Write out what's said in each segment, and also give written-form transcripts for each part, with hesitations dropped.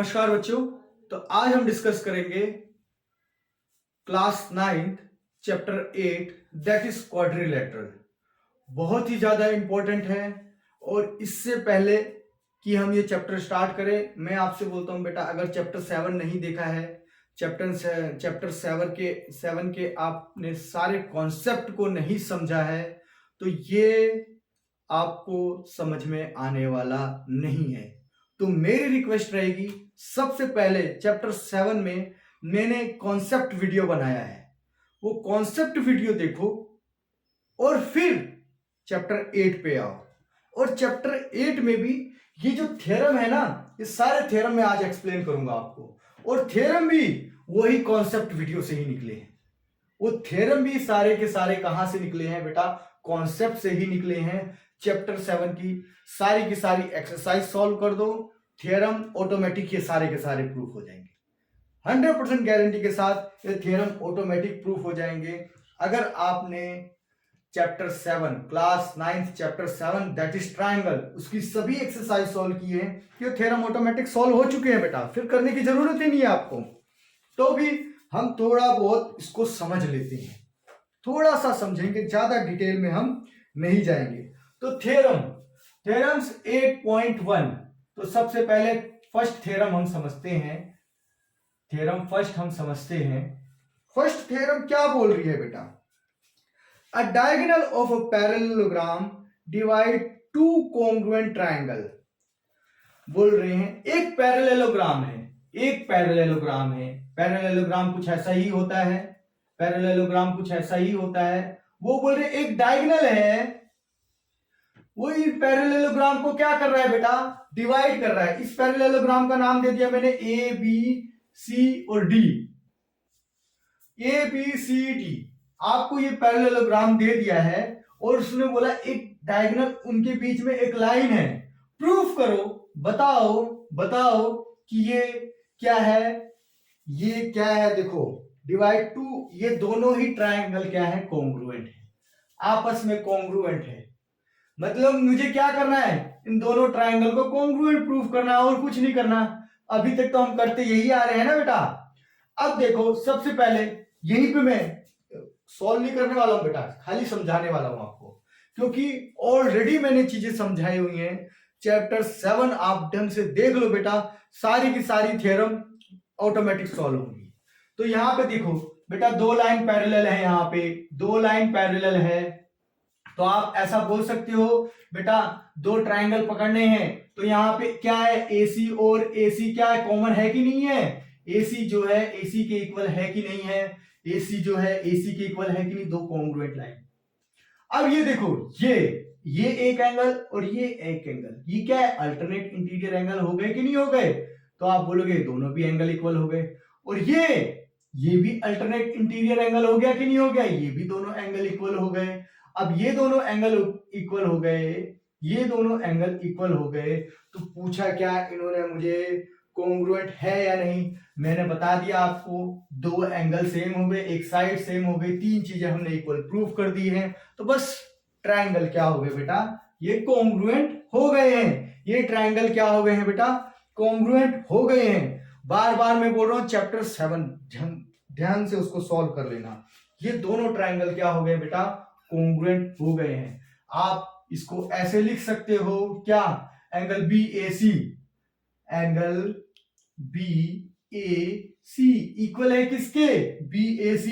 नमस्कार बच्चों। तो आज हम डिस्कस करेंगे class 9th chapter 8 that is quadrilateral. बहुत ही ज्यादा इंपॉर्टेंट है। और इससे पहले कि हम ये चैप्टर स्टार्ट करें, मैं आपसे बोलता हूं बेटा, अगर चैप्टर 7 नहीं देखा है, चैप्टर 7 के आपने सारे कॉन्सेप्ट को नहीं समझा है, तो ये आपको समझ में आने वाला नहीं है। तो मेरी रिक्वेस्ट रहेगी, सबसे पहले चैप्टर 7 में मैंने कॉन्सेप्ट वीडियो बनाया है, वो कॉन्सेप्ट वीडियो देखो और फिर चैप्टर 8 पे आओ। और चैप्टर 8 में भी ये जो थ्योरम है ना, ये सारे थ्योरम मैं आज एक्सप्लेन करूंगा आपको। और थ्योरम भी वही कॉन्सेप्ट वीडियो से ही निकले हैं। वो थ्योरम भी सारे के सारे कहां से निकले हैं बेटा? कॉन्सेप्ट से ही निकले हैं। चैप्टर 7 की सारी एक्सरसाइज सॉल्व कर दो, थ्योरम ऑटोमेटिक ये सारे के सारे प्रूफ हो जाएंगे। 100% गारंटी के साथ ये थ्योरम ऑटोमेटिक प्रूफ हो जाएंगे। अगर आपने chapter 7 class 9th chapter 7 that is triangle, उसकी सभी एक्सरसाइज सॉल्व की है, ये थ्योरम ऑटोमेटिक सॉल्व हो चुके हैं बेटा, फिर करने की जरूरत ही नहीं है आपको। तो भी हम थोड़ा बहुत इसको समझ लेते हैं, थोड़ा सा समझेंगे, ज्यादा डिटेल में हम नहीं जाएंगे। तो थ्योरम्स 8.1। तो सबसे पहले फर्स्ट थ्योरम हम समझते हैं। फर्स्ट थ्योरम क्या बोल रही है बेटा? अ diagonal of a parallelogram divide two congruent triangle. बोल रहे हैं एक पैरेललोग्राम है। पैरेललोग्राम कुछ ऐसा ही होता है। वो बोल रहे एक डायगोनल है, वो इस पैरेललोग्राम को क्या कर रहा है बेटा? डिवाइड कर रहा है। इस पैरेललोग्राम का नाम दे दिया मैंने ए बी सी और D. A B C D आपको ये पैरेललोग्राम दे दिया है और उसने बोला एक डायगोनल, उनके बीच में एक लाइन है, प्रूफ करो, बताओ कि ये क्या है। देखो डिवाइड टू, ये दोनों ही ट्रायंगल क्या है? कॉन्ग्रुएंट है, आपस में कॉन्ग्रुएंट है। मतलब मुझे क्या करना है? इन दोनों ट्रायंगल को कॉन्ग्रुएंट प्रूफ करना है और कुछ नहीं करना। अभी तक तो हम करते यही आ रहे हैं ना बेटा। अब देखो, सबसे पहले यहीं पे मैं सॉल्व नहीं करने वाला हूं बेटा, खाली समझाने वाला हूं आपको, क्योंकि ऑलरेडी मैंने चीजें समझाई हुई हैं। चैप्टर 7 आप ढंग से देख लो बेटा, सारी की सारी थ्योरम ऑटोमेटिक सॉल्व होंगी। तो यहां पे देखो बेटा, दो लाइन पैरेलल है, यहां पे दो लाइन पैरेलल है। तो आप ऐसा बोल सकते हो बेटा, दो ट्रायंगल पकड़ने हैं तो यहाँ पे क्या है? AC और AC क्या है? कॉमन है कि नहीं है? AC जो है AC के इक्वल है कि नहीं है? AC जो है AC के इक्वल है कि नहीं? दो कॉन्ग्रुएंट लाइन। अब ये देखो, ये एक एंगल और ये एक एंगल, ये क्या है? अल्टरनेट इंटीरियर एंगल हो गए कि नहीं हो गए? तो आप बोलोगे दोनों भी एंगल इक्वल हो गए। और ये भी अल्टरनेट इंटीरियर एंगल हो गया कि नहीं हो गया? ये भी दोनों एंगल इक्वल हो गए। अब ये दोनों एंगल इक्वल हो गए, तो पूछा क्या इन्होंने मुझे? कॉन्ग्रुएंट है या नहीं? मैंने बता दिया आपको, दो एंगल सेम हो गए, एक साइड सेम हो गई, तीन चीजें हमने इक्वल प्रूफ कर दी हैं। तो बस ट्रायंगल क्या हो गए बेटा? ये कॉन्ग्रुएंट हो गए हैं। ये ट्रायंगल क्या हो गए हैं बेटा? कॉन्ग्रुएंट हो गए हैं। बार बार मैं बोल रहा हूं, चैप्टर 7 ध्यान से उसको सॉल्व कर लेना। ये दोनों ट्रायंगल क्या हो गए बेटा? कॉन्ग्रुएंट हो गए हैं। आप इसको ऐसे लिख सकते हो क्या? एंगल BAC इक्वल है किसके? BAC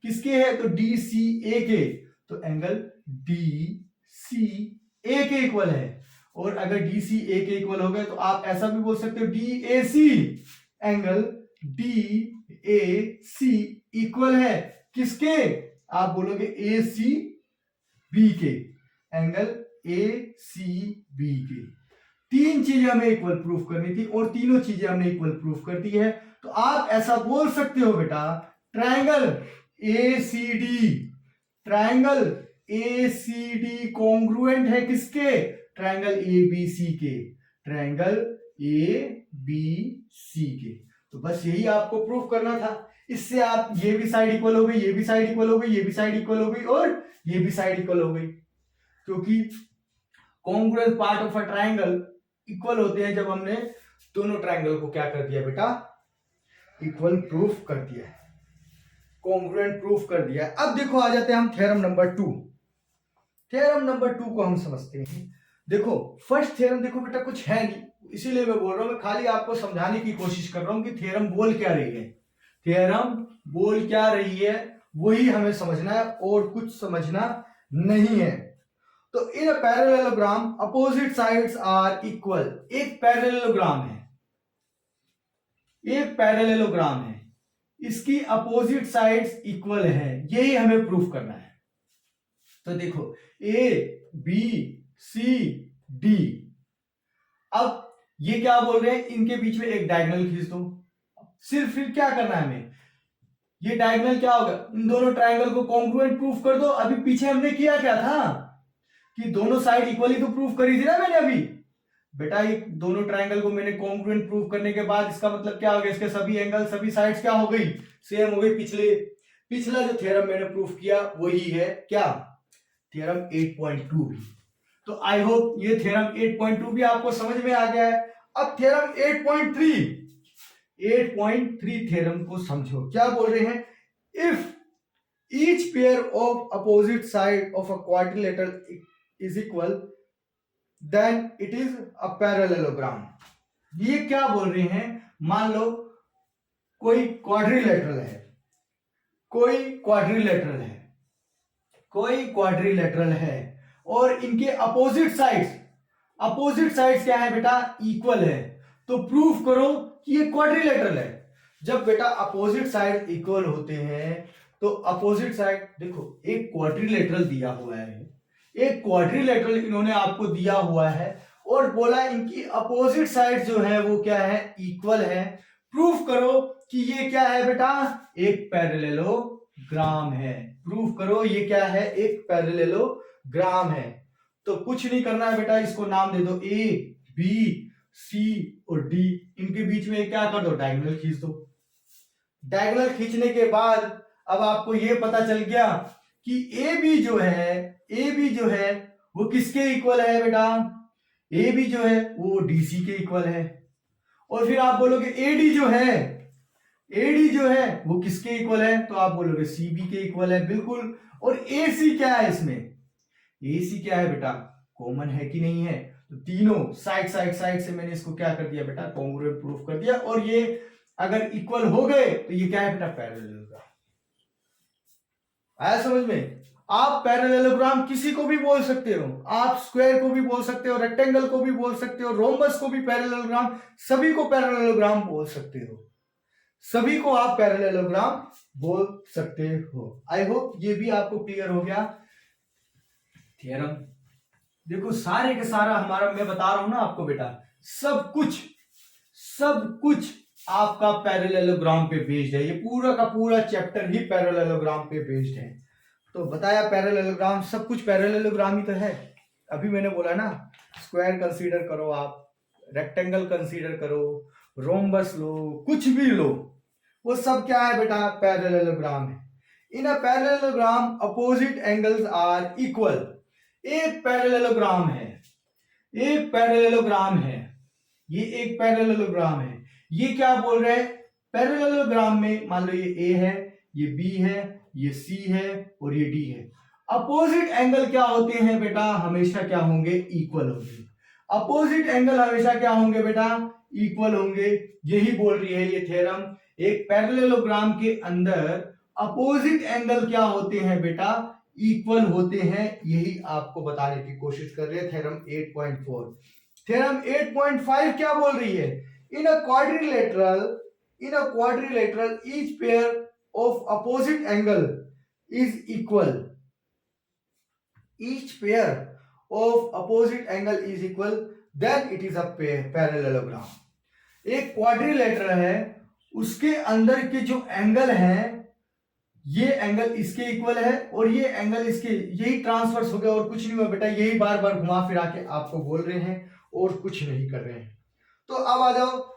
किसके है? तो DCA के। तो एंगल DCA के इक्वल है। और अगर DCA के इक्वल हो गए तो आप ऐसा भी बोल सकते हो DAC, एंगल DAC इक्वल है किसके? आप बोलोगे ACB के, एंगल ACB के। तीन चीजें हमें इक्वल प्रूफ करनी थी और तीनों चीजें हमने इक्वल प्रूफ कर दी है। तो आप ऐसा बोल सकते हो बेटा, ट्रायंगल ACD कॉन्ग्रुएंट है किसके? ट्रायंगल ABC के, तो बस यही आपको प्रूफ करना था। इससे आप ये भी साइड इक्वल हो गई, ये भी साइड इक्वल हो गई, ये भी साइड इक्वल हो गई और ये भी साइड इक्वल हो गई। क्योंकि congruent part of a triangle equal होते हैं जब हमने दोनों ट्रायंगल को क्या कर दिया बेटा, इक्वल प्रूफ कर दिया है, कॉन्ग्रुएंट प्रूफ कर दिया है। अब देखो आ जाते हैं हम थ्योरम नंबर 2। थ्योरम नंबर 2 को हम समझते हैं। देखो फर्स्ट थ्योरम देखो बेटा कुछ है नहीं, इसीलिए मैं बोल रहा हूं, मैं खाली आपको समझाने की कोशिश कर रहा हूं कि थ्योरम बोल क्या रही है। थ्योरम बोल क्या रही है वही हमें समझना है और कुछ समझना नहीं है। तो in a parallelogram opposite sides are equal. एक पैरेललोग्राम है, एक पैरेललोग्राम है, इसकी अपोजिट साइड्स इक्वल है, यही हमें प्रूफ करना है। तो देखो ए बी सी डी, अब ये क्या बोल रहे हैं, इनके बीच में एक डायगोनल खींच दो। सिर्फ फिर क्या करना है हमें, ये डायगोनल क्या होगा, इन दोनों ट्रायंगल को कॉन्ग्रुएंट प्रूफ कर दो। अभी पीछे हमने किया क्या था कि दोनों साइड इक्वली तो प्रूफ करी थी ना मैंने अभी बेटा। ये दोनों ट्रायंगल को मैंने कॉन्ग्रुएंट प्रूफ करने के बाद इसका मतलब क्या हो गया, इसके सभी एंगल सभी साइड्स क्या हो गई, सेम हो गई। पिछला जो थ्योरम मैंने प्रूफ किया वही है क्या, थ्योरम 8.2 भी। तो आई होप ये थ्योरम 8.2 भी आपको समझ में आ गया है। अब थ्योरम 8.3 थ्योरम को समझो, क्या बोल रहे हैं, if each pair of opposite side of a quadrilateral is equal then it is a parallelogram. ये क्या बोल रहे हैं, मान लो कोई क्वाड्रिलेटरल है, कोई क्वाड्रिलेटरल है, कोई क्वाड्रिलेटरल है और इनके अपोजिट साइड्स क्या है बेटा, इक्वल है। तो प्रूफ करो कि ये क्वाड्रिलेटरल है। जब बेटा अपोजिट साइड इक्वल होते हैं तो अपोजिट साइड देखो, एक क्वाड्रिलेटरल दिया हुआ है, एक क्वाड्रिलेटरल इन्होंने आपको दिया हुआ है और बोला इनकी अपोजिट साइड जो है वो क्या है, इक्वल है। प्रूफ करो कि ये क्या है बेटा, एक पैरेललोग्राम है। प्रूफ करो ये क्या है, एक पैरेललोग्राम है। तो कुछ नहीं करना है बेटा, इसको नाम दे दो ए बी सी और डी, इनके बीच में क्या कर दो, डायगोनल खींच दो। डायगोनल खींचने के बाद अब आपको ये पता चल गया कि ए बी जो है वो किसके इक्वल है बेटा, ए बी जो है वो डीसी के इक्वल है। और फिर आप बोलोगे एडी जो है वो किसके इक्वल है, तो आप बोलोगे सीबी के इक्वल है, बिल्कुल। और एसी क्या है इसमें, एसी क्या है बेटा, कॉमन है कि नहीं है। तो तीनों साइड से मैंने इसको क्या कर दिया बेटा, कॉन्ग्रुएंट प्रूफ कर दिया। और ये अगर इक्वल हो गए तो ये क्या है बेटा, पैरेललोग्राम। आया समझ में। आप पैरेललोग्राम किसी को भी बोल सकते हो, आप स्क्वायर को भी बोल सकते हो, रेक्टेंगल को भी बोल सकते हो, रोम्बस को भी पैरेललोग्राम, सभी को पैरेललोग्राम बोल सकते हो, सभी को आप पैरेललोग्राम बोल सकते हो। आई होप ये भी आपको क्लियर हो गया। थ्योरम देखो सारे के सारा हमारा, मैं बता रहा हूं ना आपको बेटा, सब कुछ आपका पैरेललोग्राम पे बेस्ड है। ये पूरा का पूरा चैप्टर ही पैरेललोग्राम पे बेस्ड है। तो बताया पैरेललोग्राम, सब कुछ पैरेललोग्राम ही तो है। अभी मैंने बोला ना, स्क्वायर कंसीडर करो, आप रेक्टेंगल कंसीडर करो, रोम्बस लो, कुछ भी लो, वो सब क्या है बेटा, पैरेललोग्राम है। In a parallelogram opposite angles are equal. एक पैरेललोग्राम है, ये एक पैरेललोग्राम है। ये क्या बोल रहे हैं, पैरेललोग्राम में मान लो ये ए है, ये बी है, ये सी है और ये डी है। अपोजिट एंगल क्या होते हैं बेटा, हमेशा क्या होंगे, इक्वल होंगे। अपोजिट एंगल हमेशा क्या होंगे बेटा, इक्वल होंगे। यही बोल रही है ये थ्योरम। एक पैरेललोग्राम के अंदर अपोजिट एंगल क्या होते हैं बेटा, इक्वल होते हैं। यही आपको बताने की कोशिश कर रहे हैं थ्योरम 8.4। थ्योरम 8.5 क्या बोल रही है, in a quadrilateral each pair of opposite angle is equal. Each pair of opposite angle is equal, then it is a parallelogram. एक क्वाड्रिलेटरल है, उसके अंदर के जो एंगल हैं, ये एंगल इसके इक्वल है और ये एंगल इसके, यही ट्रांसवर्स हो गया और कुछ नहीं हुआ बेटा। यही बार बार घुमा फिरा के आपको बोल रहे हैं और कुछ नहीं कर रहे हैं। तो अब आ जाओ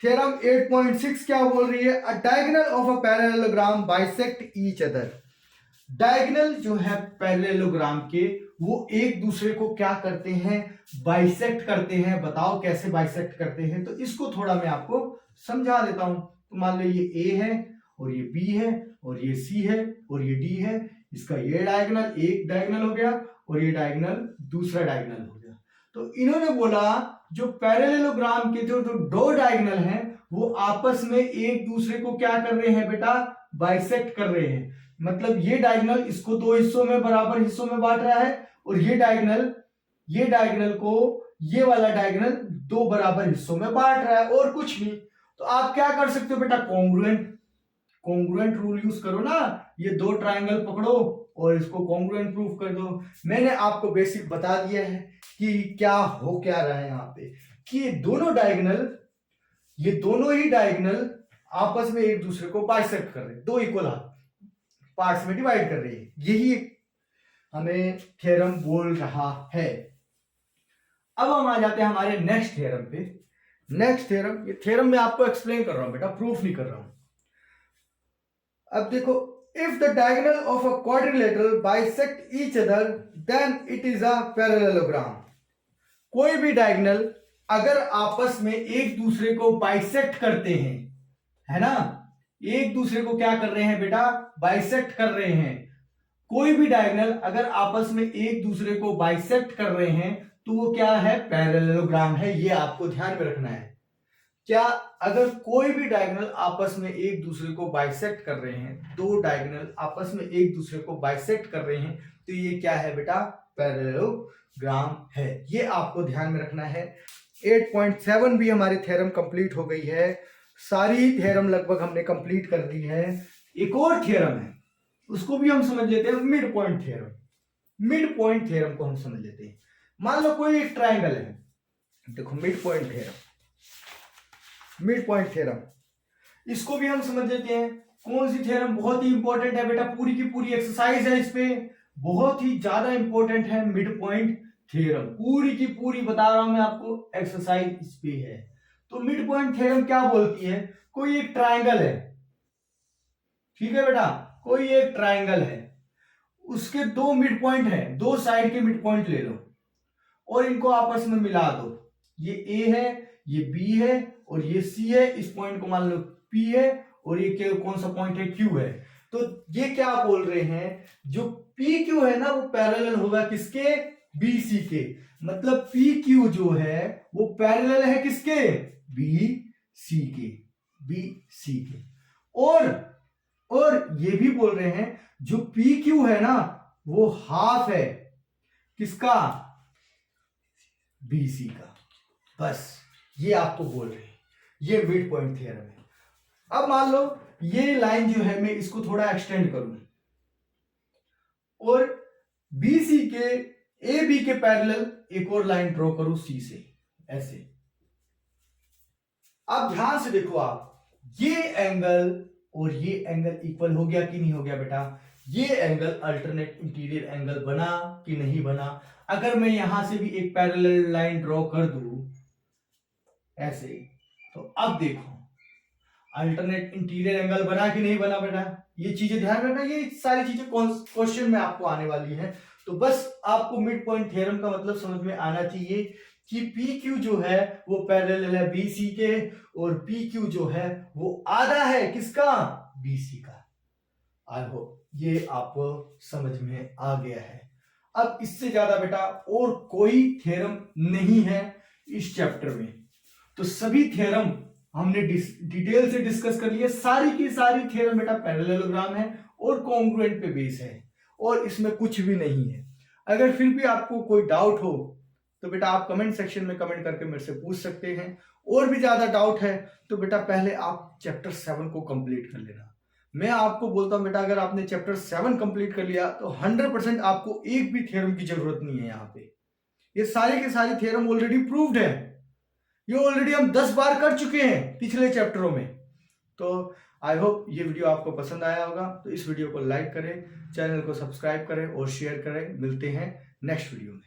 थ्योरम 8.6 क्या बोल रही है, अ diagonal of a parallelogram bisect each other. Diagonal जो है पैरेललोग्राम के वो एक दूसरे को क्या करते हैं, बाइसेक्ट करते हैं। बताओ कैसे बाइसेक्ट करते हैं, तो इसको थोड़ा मैं आपको समझा देता हूं। तो मान लो ये ए है और ये बी है और ये सी है और ये डी है, इसका ये डायगोनल एक डायगोनल हो गया और ये डायगोनल दूसरा डायगोनल हो गया। तो इन्होंने बोला जो पैरेललोग्राम के जो दो डायगोनल हैं वो आपस में एक दूसरे को क्या कर रहे हैं बेटा, बाइसेक्ट कर रहे हैं। मतलब ये डायगोनल इसको दो हिस्सों में बराबर हिस्सों में बांट रहा है और ये डायगोनल को ये वाला डायगोनल दो बराबर हिस्सों में बांट रहा है और कुछ नहीं। तो आप क्या कर सकते हो बेटा, कॉन्ग्रुएंट रूल यूज करो ना। ये दो ट्रायंगल पकड़ो और इसको कॉन्ग्रुएंट प्रूफ कर दो। मैंने आपको बेसिक बता दिया है कि क्या हो क्या रहा है यहाँ पे, कि ये दोनों ही डायगोनल आपस में एक दूसरे को बाइसेक्ट कर रहे हैं, दो इक्वल पार्ट्स में डिवाइड कर रहे हैं। यही हमें थ्योरम बोल रहा है। अब हम आ जाते हैं हमारे नेक्स्ट थ्योरम पे। नेक्स्ट थ्योरम, ये थ्योरम मैं आपको एक्सप्लेन कर रहा हूं बेटा, प्रूफ नहीं कर रहा हूं। अब देखो, if the diagonal of a quadrilateral bisect each other than it is a parallelogram. कोई भी डायगोनल अगर आपस में एक दूसरे को बाइसेक्ट करते हैं, है ना, एक दूसरे को क्या कर रहे हैं बेटा, बाइसेक्ट कर रहे हैं। कोई भी डायगोनल अगर आपस में एक दूसरे को बाइसेक्ट कर रहे हैं तो वो क्या है, पैरेललोग्राम है। ये आपको ध्यान में रखना है। क्या, अगर कोई भी डायगोनल आपस में एक दूसरे को बाइसेक्ट कर रहे हैं, दो डायगोनल आपस में एक दूसरे को बाइसेक्ट कर रहे हैं, तो ये क्या है बेटा, पैरेललोग्राम है। ये आपको ध्यान में रखना है। 8.7 भी हमारी थ्योरम कंप्लीट हो गई है। सारी थ्योरम लगभग हमने कंप्लीट कर दी है। एक और थ्योरम है, उसको भी हम समझ लेते हैं, mid point theorem. Mid point theorem को हम समझ लेते हैं। मान लो कोई एक ट्रायंगल है, देखो मिड पॉइंट थ्योरम, इसको भी हम समझ लेते हैं। कौन सी थ्योरम बहुत ही इंपॉर्टेंट है बेटा, पूरी की पूरी एक्सरसाइज है इस पे, बहुत ही ज्यादा इंपॉर्टेंट है मिड पॉइंट थ्योरम। पूरी की पूरी बता रहा हूं मैं आपको, एक्सरसाइज इस पे है। तो मिड पॉइंट थ्योरम क्या बोलती है, कोई एक ट्रायंगल है, ठीक है बेटा, कोई एक ट्रायंगल है, उसके दो मिड पॉइंट है, दो साइड के मिड पॉइंट ले लो और इनको आपस में मिला दो। ये ए है, ये बी है और ये सी है। इस पॉइंट को मान लो पी है और ये कौन सा पॉइंट है, क्यू है। तो ये क्या बोल रहे हैं, जो पी क्यू है ना वो पैरेलल होगा किसके, बी सी के। मतलब पी क्यू जो है वो पैरेलल है किसके, बी सी के। और ये भी बोल रहे हैं जो पी क्यू है ना वो हाफ है किसका, बी सी का। बस ये आपको बोल रहे हैं, ये मिड पॉइंट थ्योरम है। अब मान लो ये लाइन जो है मैं इसको थोड़ा एक्सटेंड करूं और बी सी के ए बी के पैरेलल एक और लाइन ड्रॉ करूं सी से, ऐसे। अब ध्यान से देखो आप, ये एंगल और ये एंगल इक्वल हो गया कि नहीं हो गया बेटा, ये एंगल अल्टरनेट इंटीरियर एंगल बना कि नहीं बना। अगर मैं यहां से भी एक पैरेलल लाइन ड्रॉ कर दूं ऐसे, तो अब देखो अल्टरनेट इंटीरियर एंगल बना कि नहीं बना बेटा। ये चीजें ध्यान रखना, ये सारी चीजें क्वेश्चन में आपको आने वाली है। तो बस आपको मिड पॉइंट थ्योरम का मतलब समझ में आना चाहिए कि पी क्यू जो है वो पैरेलल है बी सी के और पी क्यू जो है वो आधा है किसका, बी सी का। आई होप ये आपको समझ में आ गया है। अब इससे ज्यादा बेटा और कोई थ्योरम नहीं है इस चैप्टर में। तो सभी थ्योरम हमने डिटेल से डिस्कस कर लिए। सारी की सारी थ्योरम बेटा पैरेललोग्राम है और कॉन्ग्रुएंट पे बेस है और इसमें कुछ भी नहीं है। अगर फिर भी आपको कोई डाउट हो तो बेटा आप कमेंट सेक्शन में कमेंट करके मेरे से पूछ सकते हैं। और भी ज्यादा डाउट है तो बेटा पहले आप चैप्टर 7 को कंप्लीट कर लेना। मैं आपको बोलता हूं बेटा अगर आपने चैप्टर 7 कंप्लीट कर लिया तो 100% आपको एक भी थ्योरम की जरूरत नहीं है। यहाँ पे ये सारे के सारे थ्योरम ऑलरेडी प्रूव्ड है, ये ऑलरेडी हम 10 बार कर चुके हैं पिछले चैप्टरों में। तो आई होप ये वीडियो आपको पसंद आया होगा। तो इस वीडियो को लाइक करें, चैनल को सब्सक्राइब करें और शेयर करें। मिलते हैं नेक्स्ट वीडियो में।